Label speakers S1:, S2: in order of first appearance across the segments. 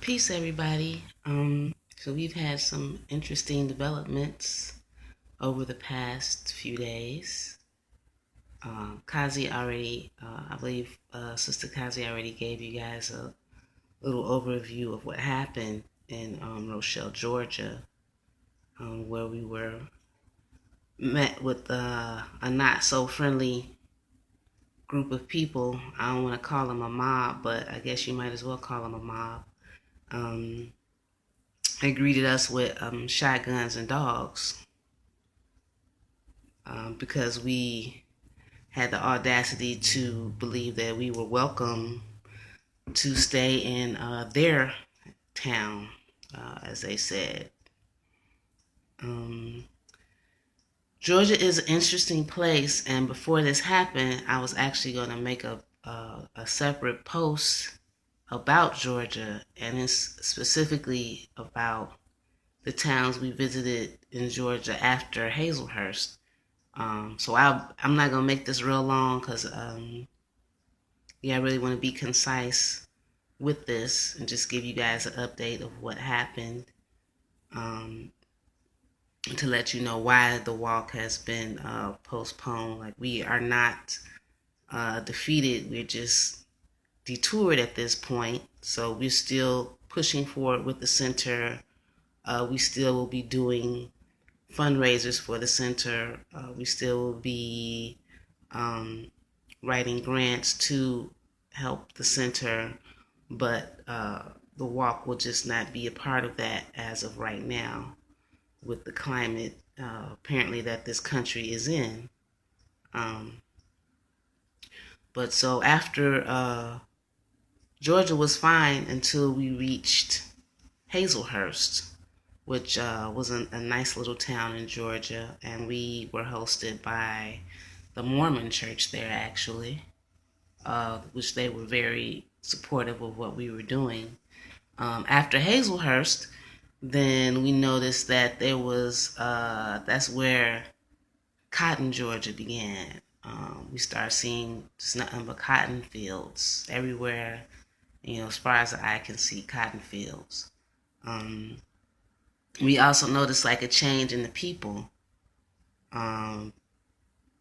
S1: Peace, everybody. So we've had some interesting developments over the past few days. Kazi already, I believe, Sister Kazi already gave you guys a little overview of what happened in Rochelle, Georgia, where we were met with a not so friendly group of people. I don't want to call them a mob, but I guess you might as well call them a mob. Um, they greeted us with shotguns and dogs because we had the audacity to believe that we were welcome to stay in their town, as they said. Um, Georgia is an interesting place, and before this happened, I was actually going to make a separate post about Georgia, and it's specifically about the towns we visited in Georgia after Hazelhurst. I'm not gonna make this real long because I really want to be concise with this and just give you guys an update of what happened, um, to let you know why the walk has been postponed. Like, we are not defeated; we're just detoured at this point. So we're still pushing forward with the center. We still will be doing fundraisers for the center. We still will be um, writing grants to help the center, but the walk will just not be a part of that as of right now with the climate apparently that this country is in. Um, but so after Georgia was fine until we reached Hazelhurst, which was a nice little town in Georgia, and we were hosted by the Mormon church there actually, which they were very supportive of what we were doing. After Hazelhurst, then we noticed that there was, that's where Cotton, Georgia began. We started seeing just nothing but cotton fields everywhere, as far as the eye can see, cotton fields. Um, we also noticed like a change in the people. Um,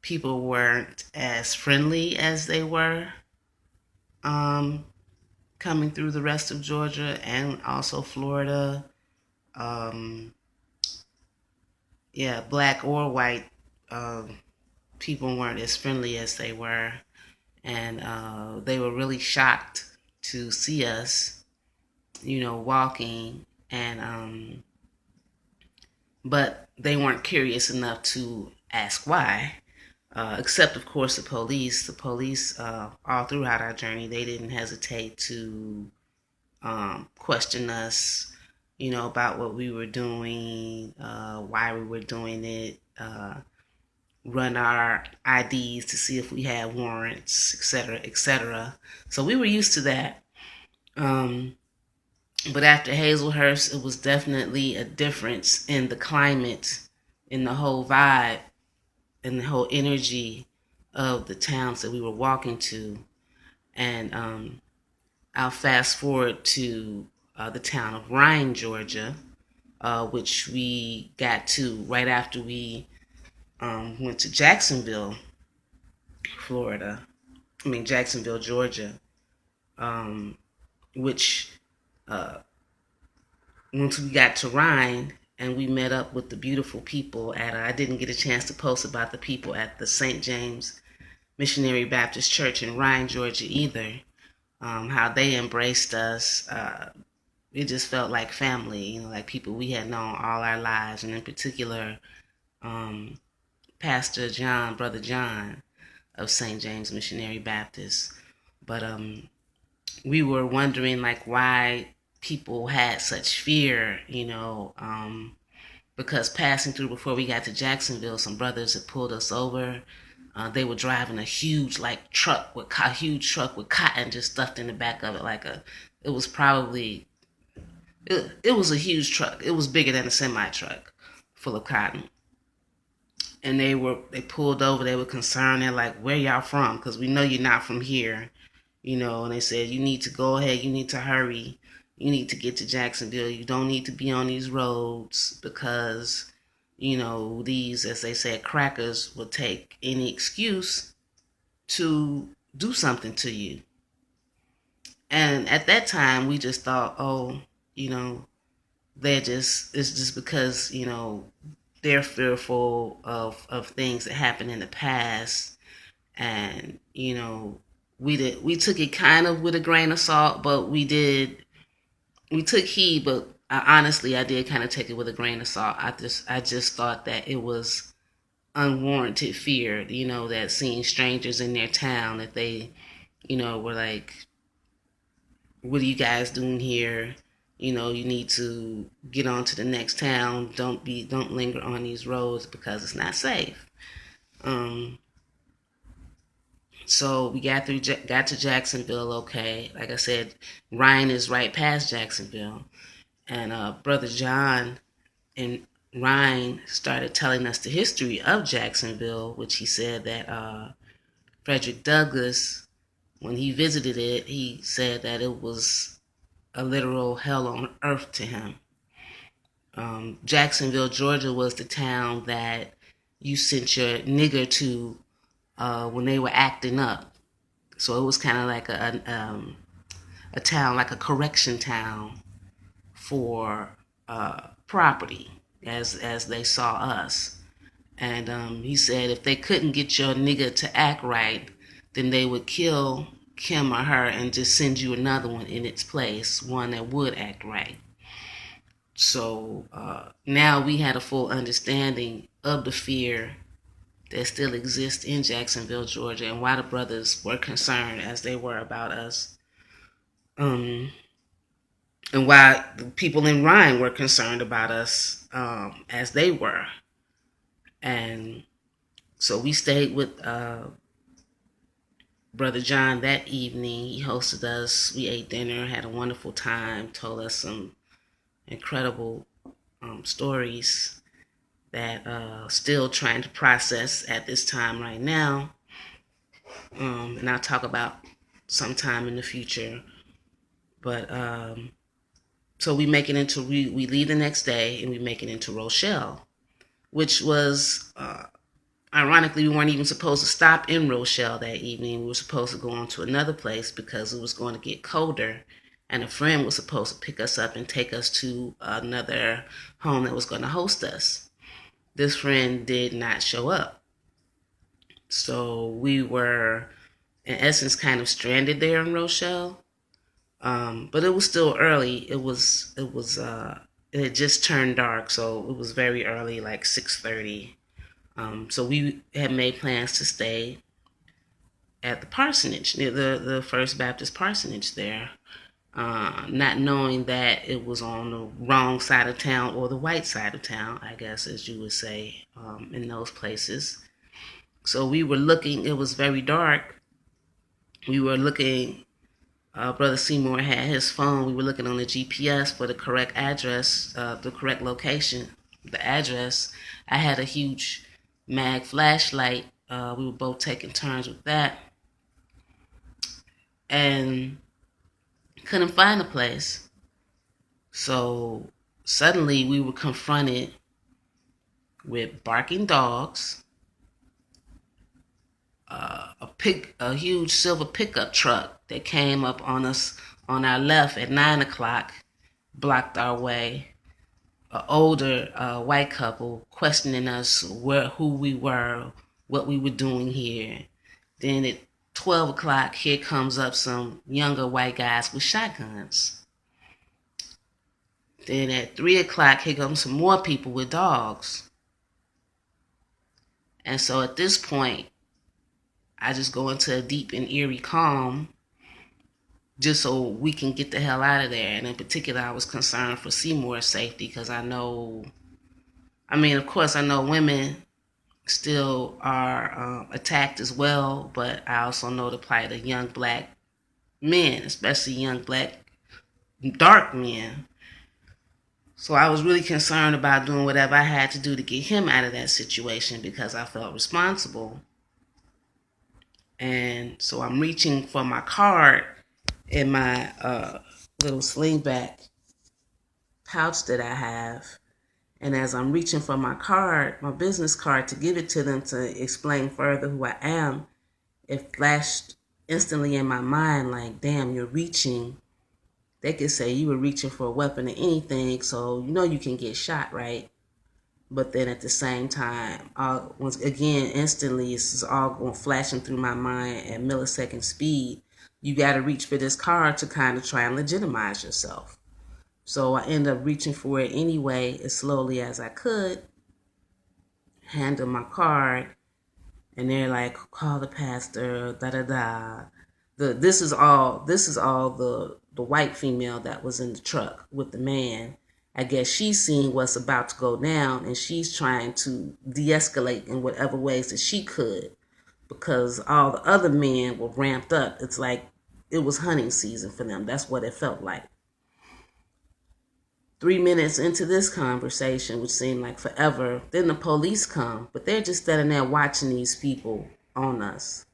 S1: People weren't as friendly as they were um, coming through the rest of Georgia and also Florida. Um, yeah, black or white people weren't as friendly as they were, and they were really shocked to see us, walking, and but they weren't curious enough to ask why. Except, of course, the police. The police, all throughout our journey, they didn't hesitate to question us, about what we were doing, why we were doing it, run our IDs to see if we had warrants, etc., etc. So we were used to that. Um, but after Hazelhurst, it was definitely a difference in the climate, in the whole vibe, and the whole energy of the towns that we were walking to. And I'll fast forward to the town of Ryan, Georgia, which we got to right after we went to Jacksonville, Florida. Jacksonville, Georgia, um, which uh, once we got to Ryan and we met up with the beautiful people at, I didn't get a chance to post about the people at the St. James Missionary Baptist Church in Ryan, Georgia either. How they embraced us. It just felt like family, like people we had known all our lives, and in particular, um, Pastor John, Brother John of St. James Missionary Baptist. But we were wondering like why people had such fear, because passing through before we got to Jacksonville, some brothers had pulled us over. They were driving a huge huge truck with cotton just stuffed in the back of it, it was probably it was a huge truck. It was bigger than a semi truck full of cotton. And they pulled over. They were concerned. They're like, "Where y'all from? Because we know you're not from here." And they said, "You need to go ahead. You need to hurry. you need to get to Jacksonville. You don't need to be on these roads because, these, as they said, crackers will take any excuse to do something to you. And at that time, we just thought, oh, you know, it's just because, they're fearful of things that happened in the past. And, we took it kind of with a grain of salt, but we took heed, but honestly, I did kind of take it with a grain of salt. I just thought that it was unwarranted fear, that seeing strangers in their town, that they, were like, what are you guys doing here? You need to get on to the next town. Don't linger on these roads because it's not safe. Um, so we got to Jacksonville. Okay, like I said, Ryan is right past Jacksonville, and Brother John and Ryan started telling us the history of Jacksonville, which he said that Frederick Douglass, when he visited it, he said that it was a literal hell on earth to him. Jacksonville, Georgia was the town that you sent your nigger to when they were acting up. So it was kind of like a town, like a correction town for property, as they saw us. And he said if they couldn't get your nigger to act right, then they would kill Kim or her and just send you another one in its place, one that would act right. So now we had a full understanding of the fear that still exists in Jacksonville, Georgia, and why the brothers were concerned as they were about us. And why the people in Ryan were concerned about us as they were. And so we stayed with Brother John that evening. He hosted us. We ate dinner, had a wonderful time, told us some incredible stories that still trying to process at this time right now. And I'll talk about sometime in the future. But so we leave the next day and we make it into Rochelle, which was ironically, we weren't even supposed to stop in Rochelle that evening. We were supposed to go on to another place because it was going to get colder, and a friend was supposed to pick us up and take us to another home that was going to host us. This friend did not show up. So we were, in essence, kind of stranded there in Rochelle. But it was still early. It had just turned dark, so it was very early, like 6:30. So we had made plans to stay at the parsonage, near the First Baptist parsonage there, not knowing that it was on the wrong side of town, or the white side of town, I guess, as you would say, in those places. So we were looking, it was very dark. We were looking, Brother Seymour had his phone. We were looking on the GPS for the correct address, the correct location, the address. I had a huge mag flashlight. We were both taking turns with that. And couldn't find the place. So suddenly we were confronted with barking dogs, a huge silver pickup truck that came up on us on our left at 9 o'clock, blocked our way. An older white couple questioning us who we were, what we were doing here. Then at 12 o'clock, here comes up some younger white guys with shotguns. Then at 3 o'clock, here comes some more people with dogs. And so at this point, I just go into a deep and eerie calm just so we can get the hell out of there. And in particular, I was concerned for Seymour's safety because of course, I know women still are attacked as well, but I also know the plight of young black men, especially young black dark men. So I was really concerned about doing whatever I had to do to get him out of that situation because I felt responsible. And so I'm reaching for my card in my little slingback pouch that I have. And as I'm reaching for my card, my business card, to give it to them to explain further who I am, it flashed instantly in my mind like, damn, you're reaching. They could say you were reaching for a weapon or anything, so you know you can get shot, right? But then at the same time, once again, instantly, this is all going flashing through my mind at millisecond speed. You got to reach for this card to kind of try and legitimize yourself. So I end up reaching for it anyway, as slowly as I could, hand them my card, and they're like, call the pastor, da da da. This is all the white female that was in the truck with the man. I guess she's seeing what's about to go down, and she's trying to de-escalate in whatever ways that she could, because all the other men were ramped up. It's like it was hunting season for them. That's what it felt like. 3 minutes into this conversation, which seemed like forever, then the police come, but they're just standing there watching these people on us.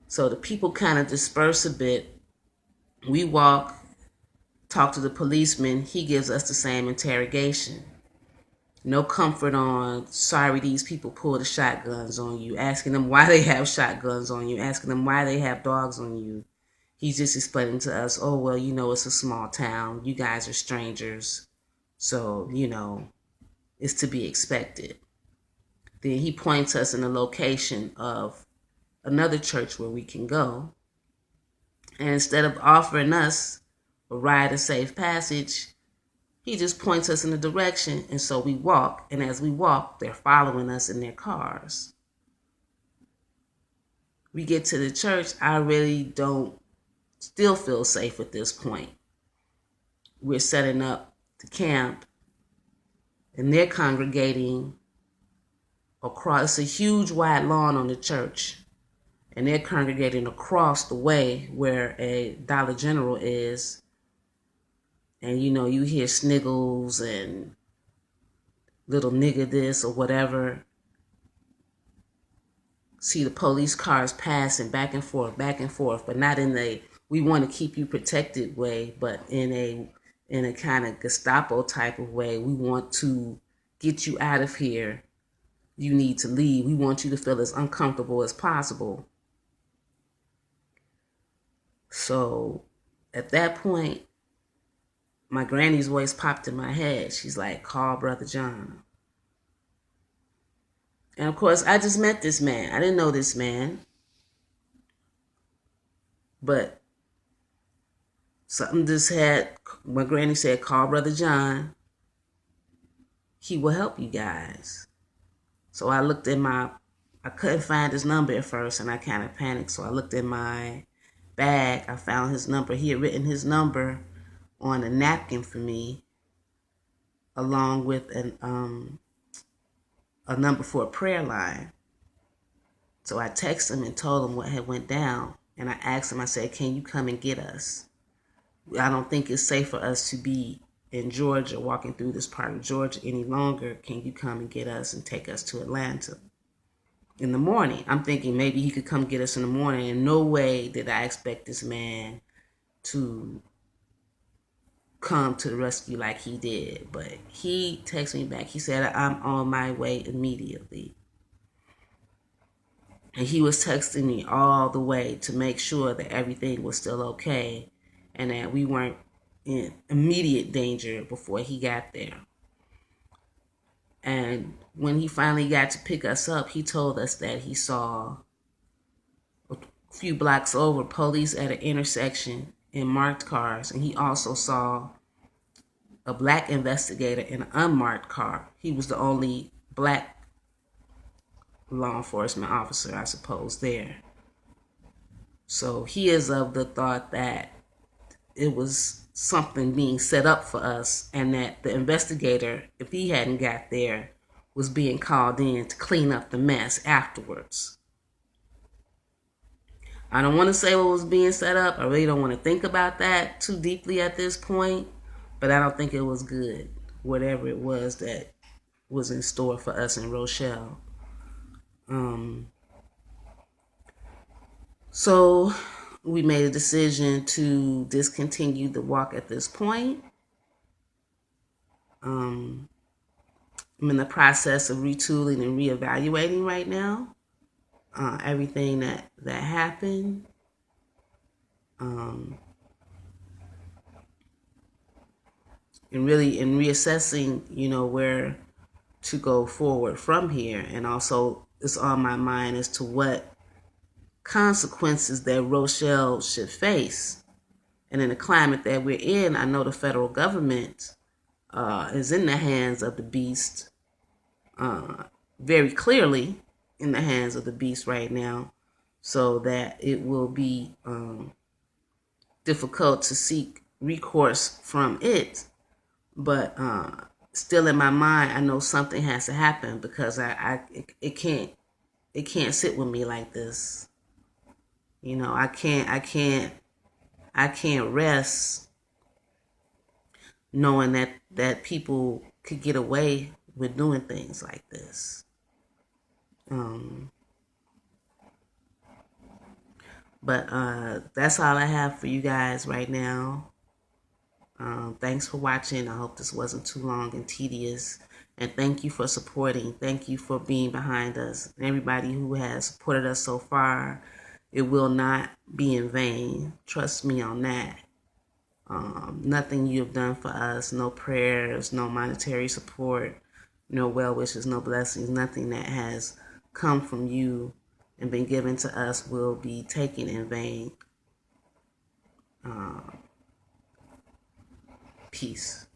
S1: So the people kind of disperse a bit. We walk, talk to the policeman. He gives us the same interrogation. No comfort on, sorry, these people pulled the shotguns on you, asking them why they have shotguns on you, asking them why they have dogs on you. He's just explaining to us, oh, well, you know, it's a small town. You guys are strangers. So, you know, it's to be expected. Then he points us in the location of another church where we can go. And instead of offering us a ride of safe passage, he just points us in a direction. And so we walk. And as we walk, they're following us in their cars. We get to the church. I really don't still feel safe at this point. We're setting up the camp, and they're congregating across. It's a huge wide lawn on the church, and they're congregating across the way where a Dollar General is. And you know, you hear sniggles and little nigga this or whatever. See the police cars passing back and forth, but not in the we want to keep you protected way, but in a kind of Gestapo type of way. We want to get you out of here. You need to leave. We want you to feel as uncomfortable as possible. So at that point, my granny's voice popped in my head. She's like, call Brother John. And of course, I just met this man. I didn't know this man. But something just had, my granny said, call Brother John. He will help you guys. So I looked in I couldn't find his number at first, and I kind of panicked. So I looked in my bag. I found his number. He had written his number on a napkin for me, along with a number for a prayer line. So I texted him and told him what had went down. And I asked him, I said, can you come and get us? I don't think it's safe for us to be in Georgia, walking through this part of Georgia any longer. Can you come and get us and take us to Atlanta in the morning? I'm thinking maybe he could come get us in the morning. In no way did I expect this man to come to the rescue like he did. But he texted me back. He said, I'm on my way immediately. And he was texting me all the way to make sure that everything was still okay and that we weren't in immediate danger before he got there. And when he finally got to pick us up, he told us that he saw a few blocks over police at an intersection in marked cars. And he also saw a black investigator in an unmarked car. He was the only black law enforcement officer, I suppose, there. So he is of the thought that it was something being set up for us, and that the investigator, if he hadn't got there, was being called in to clean up the mess afterwards. I don't want to say what was being set up. I really don't want to think about that too deeply at this point, but I don't think it was good, whatever it was that was in store for us in Rochelle. So we made a decision to discontinue the walk at this point. I'm in the process of retooling and reevaluating right now everything that happened. And really in reassessing, where to go forward from here. And also it's on my mind as to what consequences that Rochelle should face. And in the climate that we're in, I know the federal government is in the hands of the beast, very clearly in the hands of the beast right now, so that it will be difficult to seek recourse from it. But still in my mind, I know something has to happen, because it can't sit with me like this. I can't rest knowing that people could get away with doing things like this. But that's all I have for you guys right now. Thanks for watching. I hope this wasn't too long and tedious. And thank you for supporting. Thank you for being behind us. And everybody who has supported us so far, it will not be in vain. Trust me on that. Nothing you have done for us, no prayers, no monetary support, no well wishes, no blessings, nothing that has come from you and been given to us will be taken in vain. Peace.